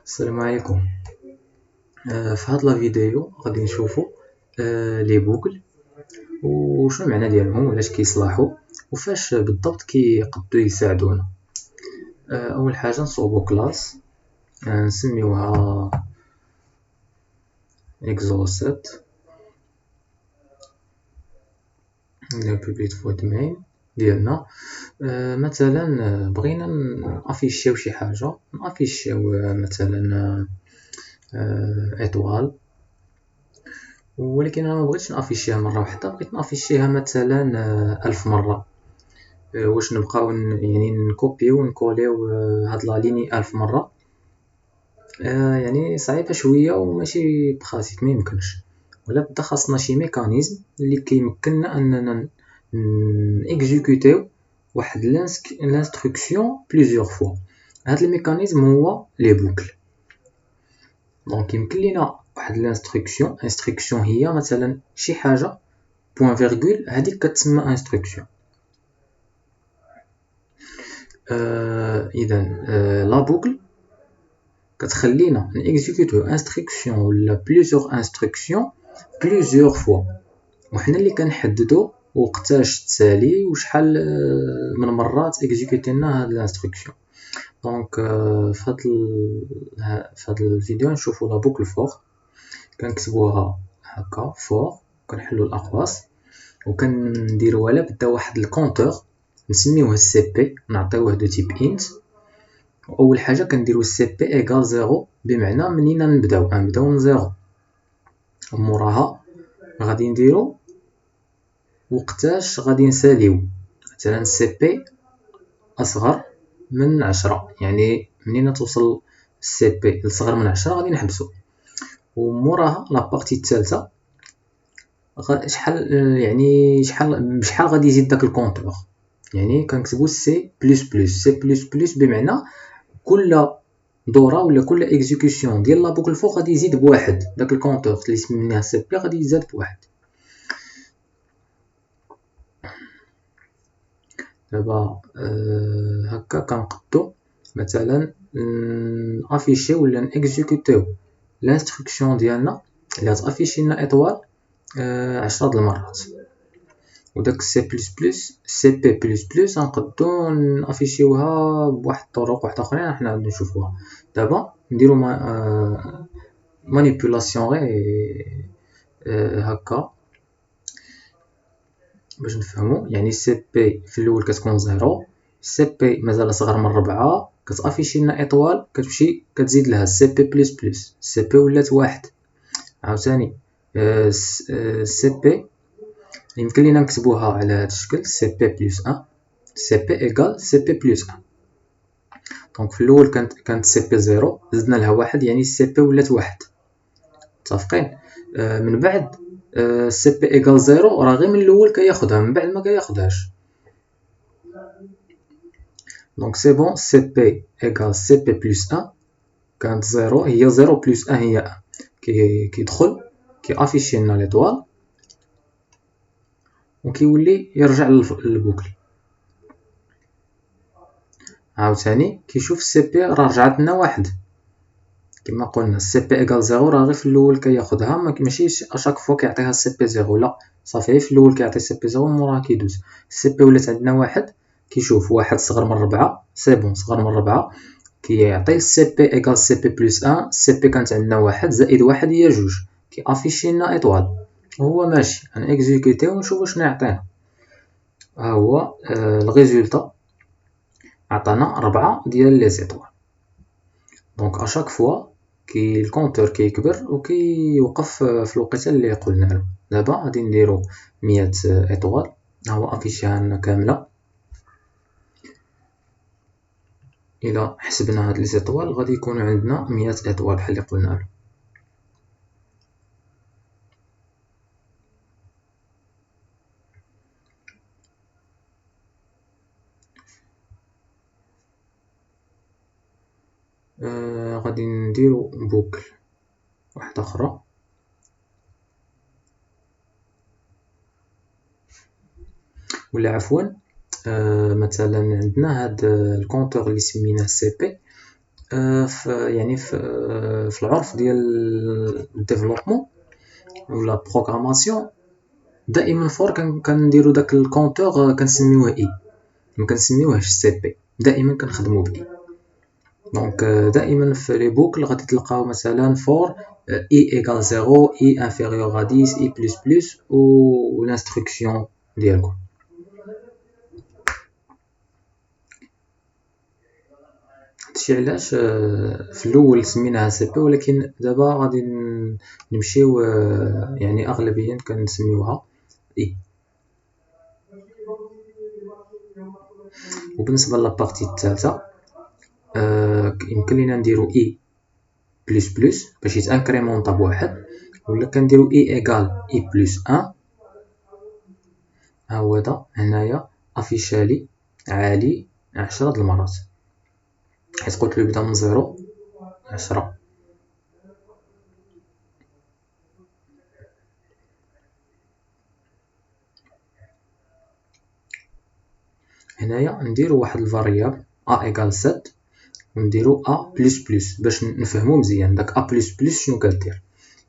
السلام عليكم. في هاد لا فيديو غادي نشوفو لي بوكل وشنو المعنى ديالهم وعلاش كيصلاحو وفاش بالضبط كيقدروا يساعدونا. اول حاجه نصوبو كلاس نسميوها exocet public void main ديالنا. مثلا بغينا نافيشيو شي حاجه، نافيشيو مثلا ايطوال، ولكن انا ما بغيتش نافيشيها مره واحده، بغيت نافيشيها مثلا 1000 مره. واش نبقاو يعني نكوبيو ونكوليو هاد لا ليني 1000 مره؟ يعني صعيبه شويه وماشي بخاسيت، ما يمكنش. ولا بدا خاصنا شي ميكانيزم اللي كيمكننا اننا اكزيكوتيو واحد لانستركسيون بليزيور فوا. هاد الميكانيزم هو لي بوكل. دونك يمكن لينا واحد انستركسيون هي مثلا شي حاجه بوين فيرغول، هذيك كتسمى انستركسيون. اذا لا بوكل كتخلينا نيكزيكوتو انستركسيون ولا بليزيور انستركسيون بليزيور فوا، وحنا اللي كنحددو وقتاش تسالي وشحال من مرات اكزيكوتينا هاد الانستركسيون. دونك في هاد الفيديو نشوفو لا بوكل فور، كنكتبوها هكا فور، كنحلو الاقواس وكنديروها لا بدا واحد الكونتور نسميوه سي بي، نعطيوه دو تيب انت. اول حاجه كنديرو سي بي ايغال زيرو، بمعنى منين نبداو من زيرو، وموراها غادي نديرو وقتاش غادي نساليو. مثلا سي بي اصغر من 10، يعني منين توصل سي بي لصغر من 10 غادي نحبسو. وموراها لا بارتي الثالثه شحال يعني بشحال غادي يزيد داك الكونتور، يعني كنكتبو سي بلس بلس، سي بلس بلس بمعنى كل دوره ولا كل اكزيكيوشن ديال لا بوكل فوق غادي يزيد بواحد، داك الكونتور اللي سميناه سي بي غادي يزاد بواحد. دابا هكا كنقدو مثلا افيشي ولا نيكزيكوتيو لانستركسيون ديالنا اللي غتافيشي لنا ايطوال 10 د المرات. وداك سي بلس بلس سي بي بلس بلس غنقدو نافيشيوها بواحد الطرق واحد اخرين حنا غادي نشوفوها دابا. نديرو مانيبيولاسيون غير هكا باش نفهمو. يعني سي بي في الاول كتكون زيرو، سي بي مازال صغر من 4 كتافيشي لنا ايطوال، كتمشي كتزيد لها سي بي بلس بلس، سي بي ولات واحد. عاوتاني سي بي يمكن لينا نكتبوها على هذا الشكل، سي بي بلس 1، سي بي ايغال سي بي بلس 1. دونك في الاول كانت سي بي زيرو، زدنا لها واحد يعني سي بي ولات واحد. متفقين؟ من بعد سي بي ايغال زيرو راه غير من الاول كياخدها، من بعد ما كياخدهاش. دونك سي بون، سي بي ايغال سي بي بلس 1 كانت زيرو، هي زيرو بلس 1 هي 1، كيدخل كيافيشي لنا ليطوال وكيولي يرجع للبوكل. عاوتاني كيشوف سي بي راه رجعت لنا واحد، كما قلنا سي بي ايغال زيرو راه غير في الاول كياخدها، ماشي اشاك فوا كيعطيها سي بي زيرو، لا صافي في الاول كيعطي سي بي زيرو موراها كيدوز. سي بي ولات عندنا واحد، كيشوف واحد صغر من 4 سي بون صغر من 4 كيعطي سي بي ايغال سي بي بلس 1. سي بي كانت عندنا واحد زائد واحد هي جوج، كيافيشي لنا ايطوال. هو ماشي انا اكزيكوتي ونشوفو شنو يعطينا. ها هو الريزولطا عطانا 4 ديال لي زيطوال. دونك اشاك فوا الكونتور كيكبر وكيوقف في الوقيته اللي قلنا له. دابا غادي نديرو 100 ايطوال، ها هو افيشيها لنا كامله. الى حسبنا هاد لي زيطوال غادي يكونوا عندنا 100 ايطوال بحال اللي قلنا له. غادي نديرو بوكل واحده اخرى، ولا عفوا مثلا عندنا هاد الكونتور اللي سميناه سي بي، في العرف ديال الديفلوبمون ولا بروغراماسيون دائما فور كنديرو داك الكونتور كنسميوه اي، ما كنسميوهش سي بي، دائما كنخدمو باي. دونك دائما في لي بوكل غادي تلقاو مثلا فور اي ايغال 0 اي انفيريور ا 10 اي بلس بلس و الانستركسيون ديالكم. هادشي علاش في الاول سميناها سي بي، ولكن دابا غادي نمشيو يعني اغلبيا كنسميوها اي. وبالنسبه للبارتي الثالثه يمكن لينا نديرو اي بلس بلس باش يتانكريمونطا بواحد، ولا كنديرو اي ايغال اي بلس 1. ها هو هذا هنايا افيشالي عالي 10 د المرات، حيت قلت له يبدا من 0 10. هنايا نديرو واحد الفاريابل ا ايغال 7 ونديرو ا بلس بلس باش نفهمو مزيان داك ا بلس بلس شنو كدير.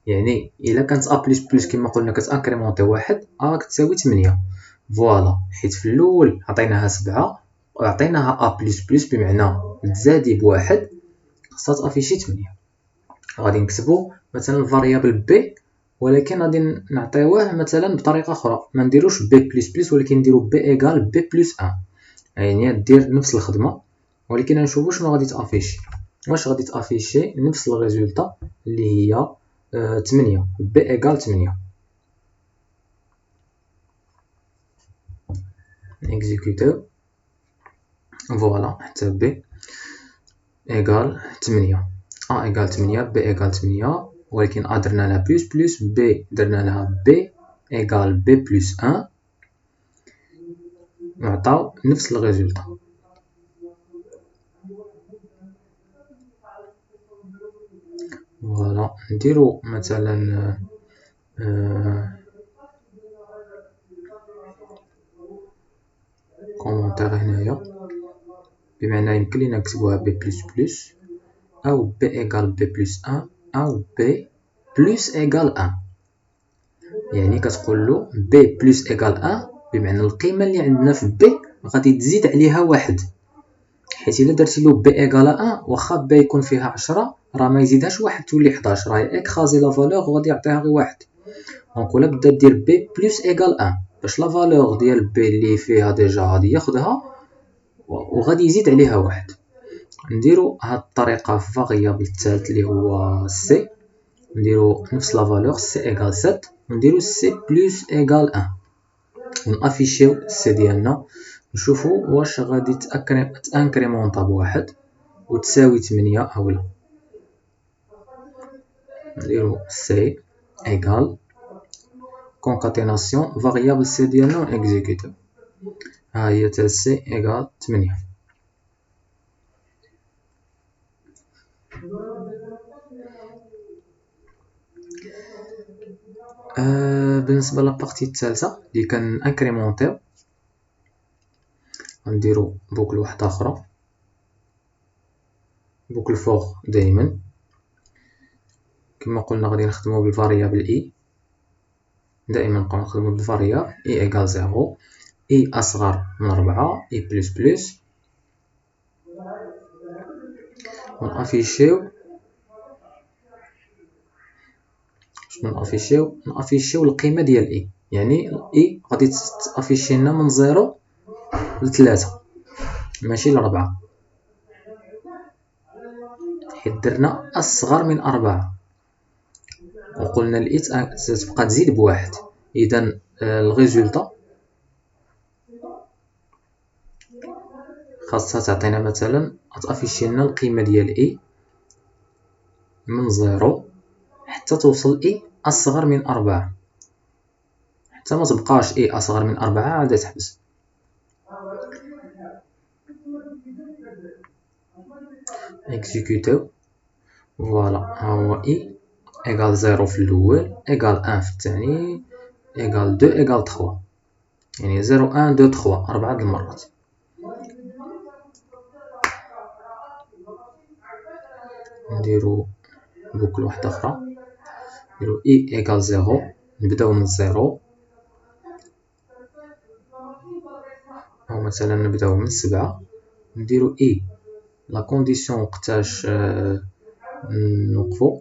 يعني الا كانت ا بلس بلس كما قلنا كتانكريمونطي واحد ا كتساوي 8، فوالا، حيت في الاول عطيناها 7 وعطيناها ا بلس بلس بمعنى تزادي بواحد خاصها تافيشي 8. غادي نكتبو مثلا الفاريابل بي، ولكن غادي نعطيوه مثلا بطريقه اخرى، ما نديروش بي بلس بلس ولكن نديرو بي ايغال بي بلس 1، يعني دير نفس الخدمه ولكن نشوفو شنو غادي تافيشي. واش غادي تافيشي نفس الريزولطا اللي هي 8 بي ايغال 8. نيكزيكوتيو فوالا حتى بي ايغال 8 ا ايغال 8 بي ايغال 8، ولكن ا درنا لها بلس بلس، بي درنا لها بي ايغال بي بلس 1 نعطاو نفس الريزولطا. فوالا نديرو مثلا كومونتير هنايا بمعنى يمكن لينا نكتبوها بي بلس بلس او بي ايغال بي بلس 1 او بي بلس ايغال 1. يعني كتقول له بي بلس ايغال 1 بمعنى القيمه اللي عندنا في بي غادي تزيد عليها واحد، حيت الا درتي له بي ايغال 1 واخا بي يكون فيها 10 راه ما يزيدهاش واحد تولي 11، راه اكرازي لا فالور وغادي يعطيها غير واحد. دونك ولا بدا دير بي بلس ايغال 1 باش لا فالور ديال بي اللي فيها ديجا غادي ياخدها وغادي يزيد عليها واحد. نديرو هاد الطريقه في فاريابل الثالث اللي هو سي، نديرو نفس لا فالور سي ايغال 7 ونديرو سي بلس ايغال 1 ونافيشيو سي ديالنا، نشوفو واش غادي تانكريمونطا بواحد وتساوي 8 اولا. نديرو سي ايغال كونكاتيناسيون فاريابل سي ديالنا ونكزيكوتيو. ها هي تا سي ايغال 8. بالنسبه للبارتي الثالثه اللي كان انكريمونطيو غنديرو بوكل واحده اخرى، بوكل فور دائما كما قلنا غادي نخدمو بالفاريابل اي، دائما نبقاو نخدمو بالفاريابل اي ايغال 0 اي اصغر من 4 اي بلس بلس ونافيشيو نافيشيو القيمه ديال اي. يعني اي غادي تافيشي لنا من 0 ل 3 ماشي ل 4، حيت درنا اصغر من 4 وقلنا الاي تبقى تزيد بواحد. اذا الريزولطا خاصها تعطينا مثلا تافيشي لنا القيمه ديال اي من 0 حتى توصل اي اصغر من 4، حتى ما تبقاش اي اصغر من 4 عاد تحبس. اكزيكوتيو فوالا ها هو اي ايغال 0 في الاول ايغال 1 في الثاني ايغال 2 ايغال 3، يعني 0 1 2 3 4 د المرات. نديرو بوكل واحدة أخرى، نديرو إي إيكال زيرو، نبداو من الزيرو، أو مثلا نبداو من 7، نديرو إي لا كونديسيون وقتاش نوقفو،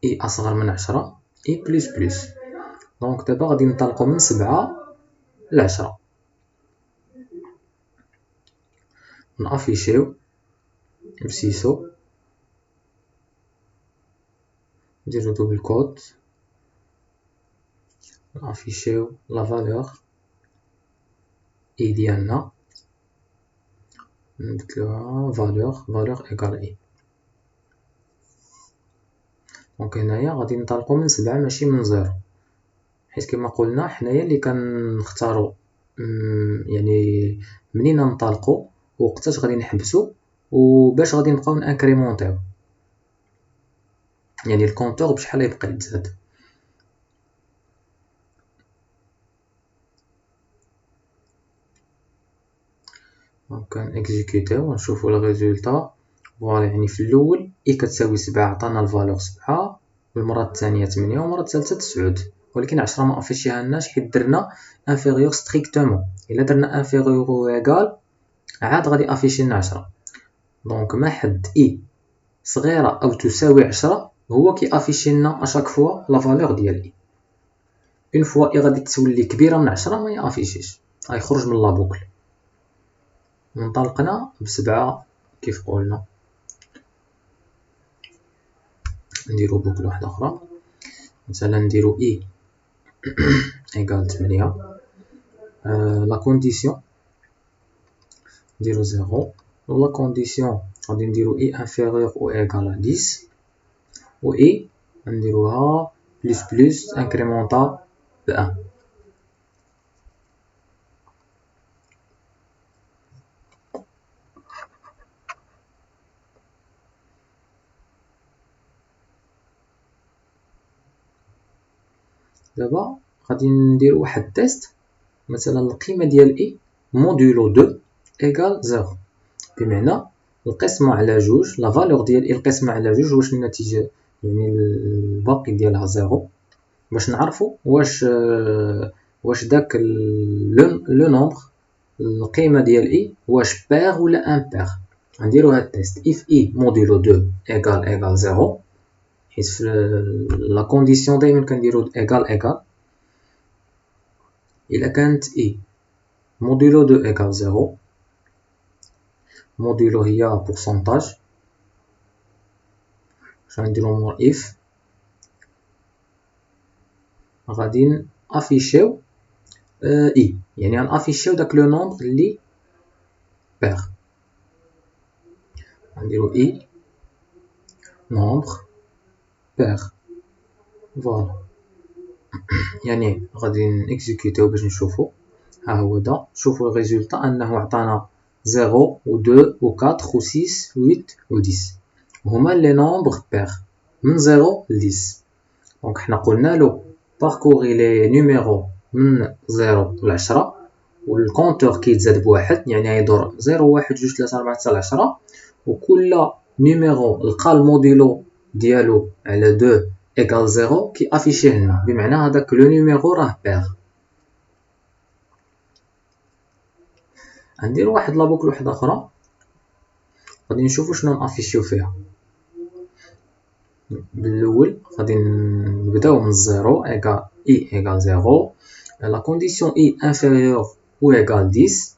إي أصغر من 10، إي بلس بلس. دونك دابا غادي ننطلقو من 7 ل 10، نافيشيو بسيسو، نديرو دوبل كوت، نافيشيو لا فالور إي ديالنا، نبدلوها فالور إيكال إي. دونك هنايا غادي ننطلقو من 7 ماشي من 0، حيت كما قلنا حنايا اللي كنختارو يعني منين ننطلقو ووقتاش غادي نحبسو وباش غادي نبقاو نانكريمونطيو، يعني الكونتور بشحال يبقى يتزاد. دونك كنكزيكوتيو ونشوفو الريزولطا. فوالا يعني في الاول اي كتساوي 7 عطانا الفالور 7، والمره الثانيه 8، والمره الثالثه 9، ولكن 10 ما افيشيهالناش حيت درنا انفيريور ستريكتومون. الا درنا انفيريور و ايغال عاد غادي افيشي لنا 10. دونك ما حد اي صغيره او تساوي 10 هو كي افيشي لنا اشاك فوا لا فالور ديال اي. اون فوا اي غادي تولي كبيره من 10 ما يافيشيش، غيخرج من لا بوكل. انطلقنا ب7 كيف قلنا، نديرو بوكل واحدة أخرى، مثلا نديرو إي إيكال 8، لا كونديسيون نديرو 0، و لا كونديسيون غادي نديرو إي انفيريور أو إيكال 10، و إي نديروها بلس بلس انكريمونطا ب 1. دابا غادي نديرو واحد تيست، مثلا القيمة ديال إي مودولو 2 إيكال 0، بمعنى القسمة على جوج، لا فالور ديال إي القسمة على جوج واش النتيجة يعني الباقي ديالها 0، باش نعرفو واش داك لو نومبر القيمة ديال إي واش بير ولا امبير. غنديرو هاد التيست if إي مودولو 2 إيكال 0، حيت في لا كونديسيون دايما كنديرو إيكال. إلا كانت إي مودولو 2 إيكال 0، مودولو هي بورسونتاج، غنديرو مور if غادي نافيشيو إي، يعني غنافيشيو داك لو نومبر اللي بير. غنديرو إي نومبر بير، فوالا. يعني غادي نكزيكوتيو باش نشوفو. ها هو دا، شوفو الريزولطا انه عطانا 0 و 2 و 4 و 6 و 8 و 10 هما لي نومبر بير من 0 ل 10. دونك حنا قلنا له باركوري لي نيميرو من 0 ل 10 والكونتور كيتزاد بواحد، يعني يدور 0 1 2 3 4 حتى ل 10، وكل نيميرو لقى الموديلو ديالو على 2 إيكال 0 كي افيشيه لنا، بمعنى هذاك لو نيميرو راه بير. غندير واحد لا بوكل واحده اخرى، غادي نشوفو شنو نافيشيو فيها. بالاول غادي نبداو من الزيرو إيكال إي إيكال 0، لا كونديسيون إي انفيريور أو إيكال 10،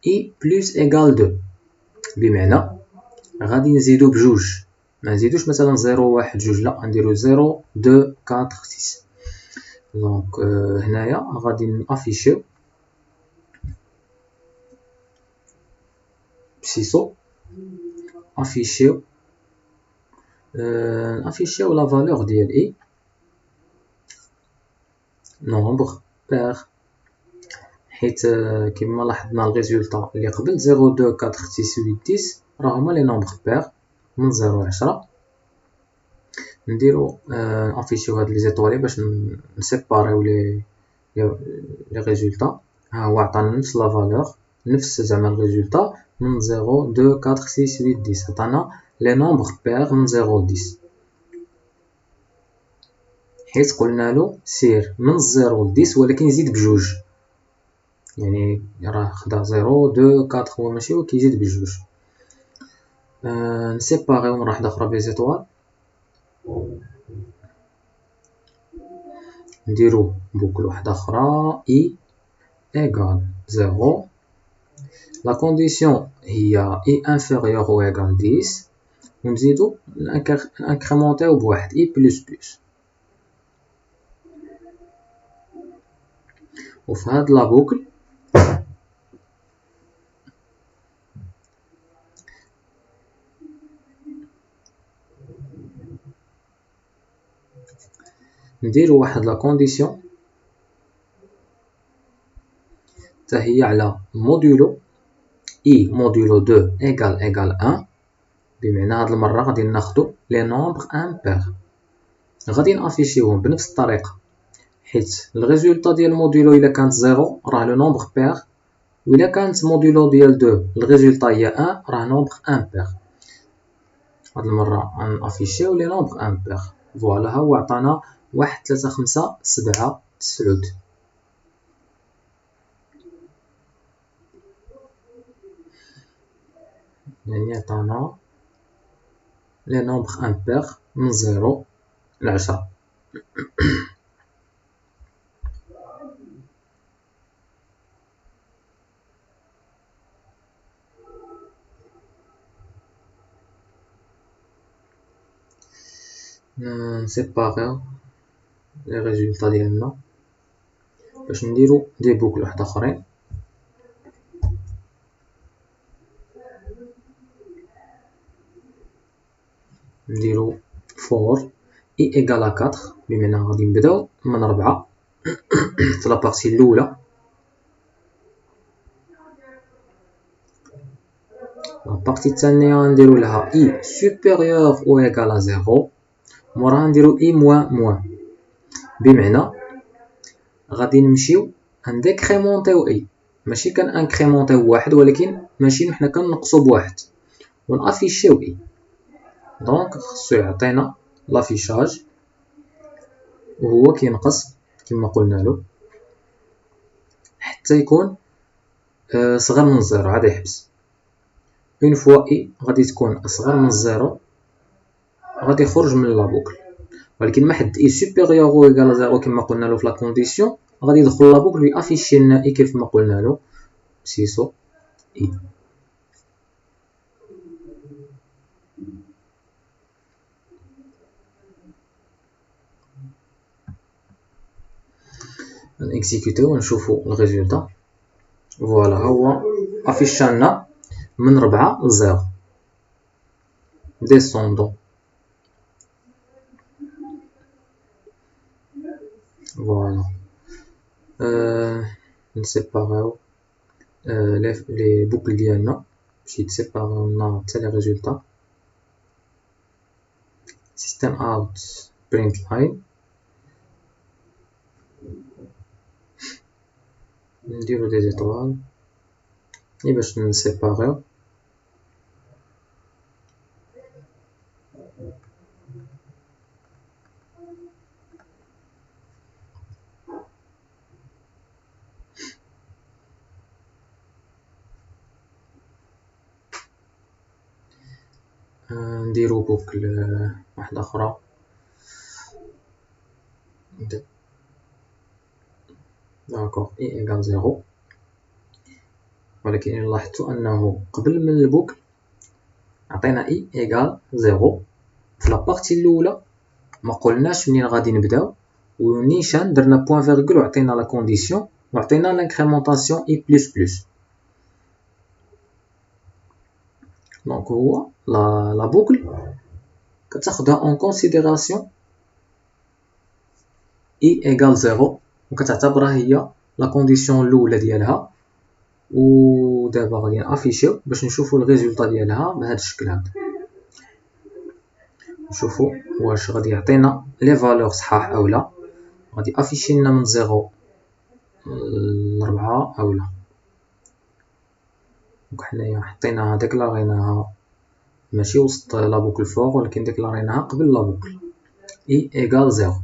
إي بلس إيكال 2، بمعنى غادي نزيدو بجوج، ما نزيدوش مثلا 0 1 2، لا نديرو 0 2 4 6. دونك هنايا غادي نافيشيو بسيسو، افيشيو نافيشيو لا فالور ديال إي نومبر بير، حيت كما لاحظنا الريزولطا اللي قبل 0 2 4 6 8 10 راه هما لي نومبر بير من 0 ل 10. نديرو افيشيو هاد لي زيطوالي باش نسيباريو لي ريزولطا. ها هو عطانا نفس لا فالور، نفس زعما الريزولطا، من 0 2 4 6 8 10 عطانا لي نومبر بير من 0 ل 10 حيت قلنالو سير من 0 ل 10 ولكن يزيد بجوج يعني راه خدا 0 2 4 هو ماشي هو كيزيد بجوج نسيباغيو من واحدة أخرى بليزيطوال نديرو بوكل واحدة أخرى إي إيغال 0 لا كونديسيون هي إي انفيريور أو إيغال 10 ونزيدو نانكريمونطيو بواحد إي بلس بلس وفي هاد لا بوكل نديرو واحد لا كونديسيون حتى هي على مودولو إي مودولو 2 إيغال 1 بمعنى هاد المرة غادي ناخدو لي نومبر امبير غادي نافيشيوهم بنفس الطريقة حيت الريزولطا ديال مودولو إلا كانت 0 راه لو نومبر بير وإلا كانت مودولو ديال 2 الريزولطا هي 1 راه نومبر امبير هاد المرة غنافيشيو لي نومبر امبير فوالا ها هو عطانا 1 3 5 7 9 يعني عطانا لي نومبر امبير من 0 ل 10 نسيباغيو لي ريزولطا ديالنا باش نديرو دي بوكل واحد اخرين نديرو فور اي ايغال 4 بمعنى غادي نبداو من 4 في لابارتي الاولى لابارتي الثانيه غنديرو لها اي سوبيريور او ايغال 0 موراها نديرو اي موان بمعنى غادي نمشيو نديكريمونطيو اي ماشي كنانكريمونطيو واحد ولكن ماشي حنا كنقصو بواحد ونافيشيو اي دونك خصو يعطينا لافيشاج وهو كينقص كما قلنا له حتى يكون صغر من الزيرو عاد يحبس اون فوا اي غادي تكون اصغر من الزيرو غادي يخرج من لا بوكل ولكن ما حد اي سوبيريور او ايغال زيرو كما قلنا له في لا كونديسيون غادي يدخل لا بوكل ويافيشي لنا اي كيف ما قلنا له سيسو اي نكزيكوتيو ونشوفو الريزولطا فوالا هو افيشا لنا من 4 ل 0 ديسوندون فوالا نسيباغيو لي بوكل ديالنا باش يتسيباغيو لنا حتى لي ريزولطا سيستم اوت برينت لاين نديرو دي زيطوال باش نسيباغيو نديرو بوكل واحدة أخرى داكوغ إي إيغال زيرو ولكن إلا لاحظتو أنه قبل من البوكل عطينا إي إيغال زيرو في لابارتي الأولى مقولناش منين غادي نبداو ونيشان درنا بوان فيرغول وعطينا لا كونديسيون وعطينا لانكريمونطاسيون إي بلس بلس دونك هو لا بوكل كتاخدها اون كونسيديراسيون اي ايغال زيرو وكتعتبرها هي لا كونديسيون الاولى ديالها ودابا غادي نافيشيو باش نشوفو الريزولطا ديالها بهذا الشكل هذا نشوفو واش غادي يعطينا لي فالور صحاح او لا غادي افيشي لنا من 0 ل 4 او لا دونك حنايا حطيناها ديكلاريناها ماشي وسط لا بوكل فوق ولكن ديكلاريناها قبل لا بوكل اي ايكال زيرو.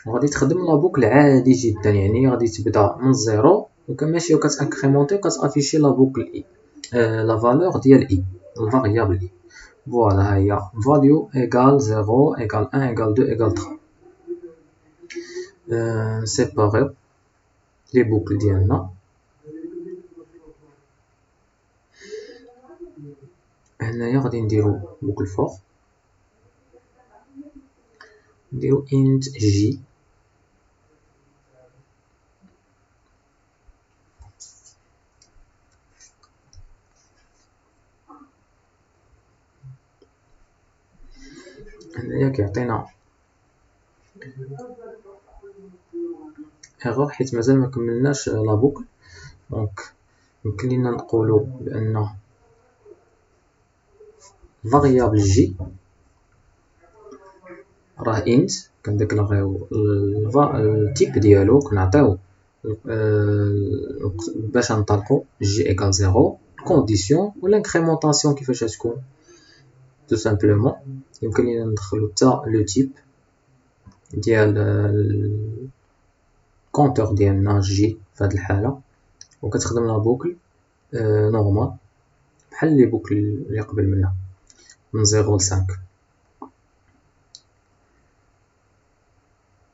وغادي تخدم لا بوكل عادي جدا، يعني غادي تبدا من زيرو وكماشي وكتانكريمونتي وكتافيشي لا بوكل اي لا فالور ديال اي الفاريابل اي. فوالا ها هي فاليو ايكال زيرو ايكال ان ايكال دو ايكال تخوا. نسيباريو لي بوكل ديالنا. هنايا غادي نديرو بوكل فور، نديرو int j هنايا كيعطينا ايرور حيت مازال ما كملناش لا بوكل. دونك يمكن لينا نقولو بان فاريابل جي راه int كنديكلاغيو التيب ديالو كنعطيو باش نطلقو جي ايكال زيرو كونديسيون ولا انكريمونطاسيون كيفاش تكون تو سامبلومون. يمكن لينا ندخلو حتى لو تيب ديال الكونتور ديالنا جي في هاد الحالة، وكتخدم لا بوكل نورمال بحال لي بوكل اللي قبل منها من 0 ل 5.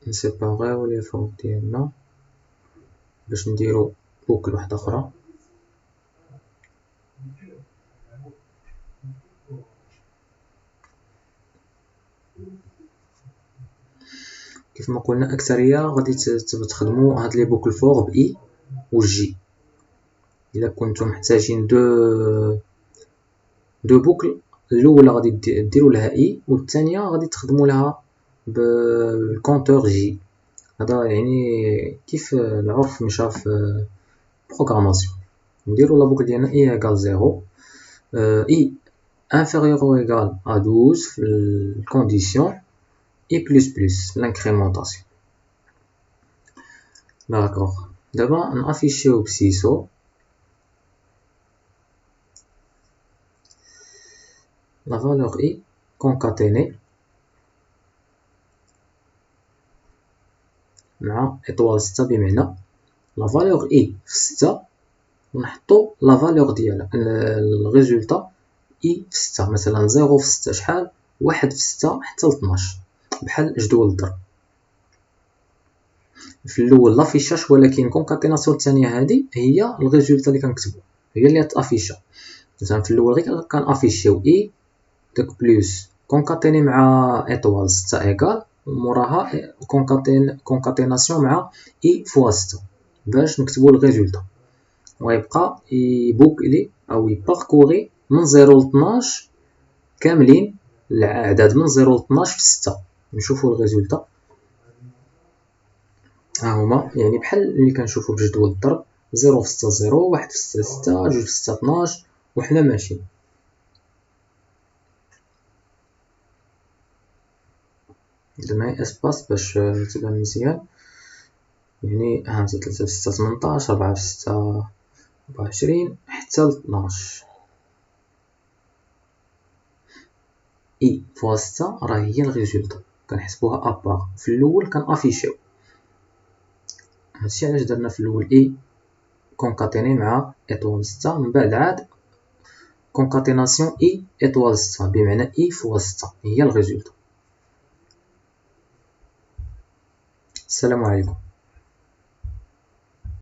نسيباريو لي فور ديالنا باش نديرو بوكل واحدة أخرى. كيف ما قلنا أكثرية غادي تخدمو هاد لي بوكل فور بإي و جي. إلا كنتو محتاجين دو بوكل، الأولى غادي ديرو لها إي والثانية غادي تخدمو لها بالكونتور جي. هذا يعني كيف العرف مشى في بروغراماسيون. نديرو لا بوكل ديالنا إي إيكال زيرو إي inférieur ou égal à 12 في الكونديسيون اي بلس بلس لانكريمونطاسيون. داكوغ دابا نافيشيو بسيسو لا فالور اي كونكاتيني مع اطوال 6 بمعنى لا فالور اي في 6 ونحطو لا فالور ديالها الريزولتا اي في 6. مثلا 0 في 6 شحال؟ 1 في 6 حتى ل 12 بحال جدول الضرب. في الاول لافيشاج ولكن كونكاتيناسيون الثانيه هذه هي الريزولتا اللي كنكتبو هي اللي تافيشا. مثلا في الاول غير كنافيشيو اي داك بلس كونكاتيني مع ايطوال 6 ايكال وموراها كونكاتيناسيون مع اي فوا 6 باش نكتبو الريزولتا، ويبقى يبوكلي او يباركوري من 0 ل 12 كاملين الاعداد من 0 ل 12 في 6. نشوفو الريزولتا ها هما، يعني بحال اللي كنشوفو بجدول الضرب 0 في 6 0 1 في 6 6 2 في 6 12 وحنا ماشيين. درنا اسباس باش تبان مزيان، يعني 3 في 6 18 4 في 6 24 حتى ل 12. اي فوا 6 راه هي الريزولتا كنحسبوها ابار. في الاول كنافيشيو، هادشي علاش درنا في الاول اي كونكاتيني مع ايطوال 6 من بعد عاد كونكاتيناسيون اي ايطوال 6 بمعنى اي فوا 6 هي الريزولتا. السلام عليكم.